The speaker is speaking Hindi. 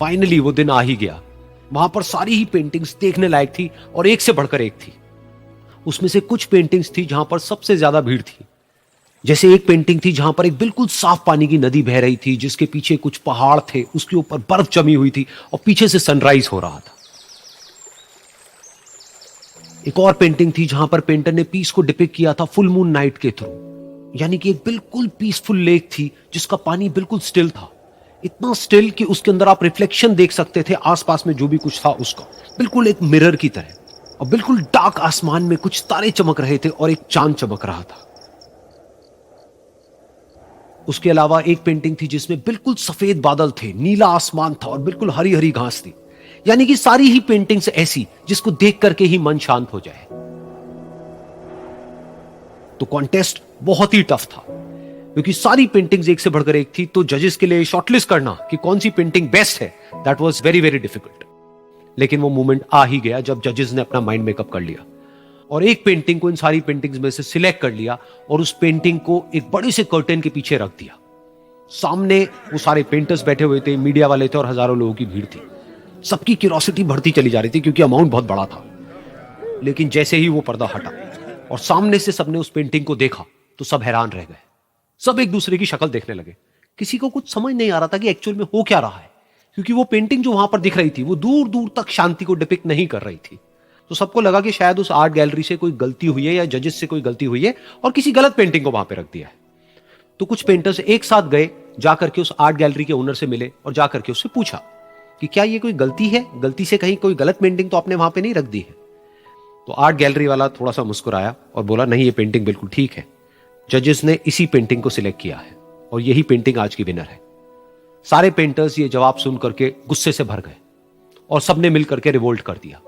फाइनली वो दिन आ ही गया। वहां पर सारी ही पेंटिंग्स देखने लायक थी और एक से बढ़कर एक थी। उसमें से कुछ पेंटिंग्स थी जहां पर सबसे ज्यादा भीड़ थी। जैसे एक पेंटिंग थी जहां पर एक बिल्कुल साफ पानी की नदी बह रही थी, जिसके पीछे कुछ पहाड़ थे, उसके ऊपर बर्फ जमी हुई थी और पीछे से सनराइज हो रहा था। एक और पेंटिंग थी जहां पर पेंटर ने पीस को डिपिक्ट किया था फुल मून नाइट के थ्रू, यानी कि एक बिल्कुल पीसफुल लेक थी जिसका पानी बिल्कुल स्टिल था, इतना स्टिल कि उसके अंदर आप रिफ्लेक्शन देख सकते थे आसपास में जो भी कुछ था उसका, बिल्कुल एक मिरर की तरह। और बिल्कुल डार्क आसमान में कुछ तारे चमक रहे थे और एक चांद चमक रहा था। उसके अलावा एक पेंटिंग थी जिसमें बिल्कुल सफेद बादल थे, नीला आसमान था और बिल्कुल हरी हरी घास थी। यानी कि सारी ही पेंटिंग्स ऐसी जिसको देख करके ही मन शांत हो जाए। तो कॉन्टेस्ट बहुत ही टफ था क्योंकि सारी पेंटिंग्स एक से बढ़कर एक थी। तो जजेस के लिए शॉर्टलिस्ट करना कि कौन सी पेंटिंग बेस्ट है, that was very very difficult. लेकिन वो मोमेंट आ ही गया जब जजेस ने अपना माइंड मेकअप कर लिया और एक पेंटिंग को इन सारी पेंटिंग्स में से सिलेक्ट कर लिया और उस पेंटिंग को एक बड़े से कर्टेन के पीछे रख दिया। सामने वो सारे पेंटर्स बैठे हुए थे, मीडिया वाले थे और हजारों लोगों की भीड़ थी। सबकी क्यूरियोसिटी बढ़ती चली जा रही थी क्योंकि अमाउंट बहुत बड़ा था। लेकिन जैसे ही वो पर्दा हटा और सामने से सबने उस पेंटिंग को देखा तो सब हैरान रह गए। सब एक दूसरे की शक्ल देखने लगे। किसी को कुछ समझ नहीं आ रहा था कि एक्चुअल में हो क्या रहा है, क्योंकि वो पेंटिंग जो वहां पर दिख रही थी वो दूर दूर तक शांति को डिपिक्ट नहीं कर रही थी। तो सबको लगा कि शायद उस आर्ट गैलरी से कोई गलती हुई है या जजेस से कोई गलती हुई है और किसी गलत पेंटिंग को वहां पे रख दिया है। तो कुछ पेंटर्स एक साथ गए, जाकर के उस आर्ट गैलरी के ओनर से मिले और जाकर के उससे पूछा कि क्या ये कोई गलती है, गलती से कहीं कोई गलत पेंटिंग तो आपने वहां पे नहीं रख दी है। तो आर्ट गैलरी वाला थोड़ा सा मुस्कुराया और बोला, नहीं, ये पेंटिंग बिल्कुल ठीक है। जजेस ने इसी पेंटिंग को सिलेक्ट किया है और यही पेंटिंग आज की विनर है। सारे पेंटर्स ये जवाब सुन करके गुस्से से भर गए और सबने मिल करके रिवोल्ट कर दिया।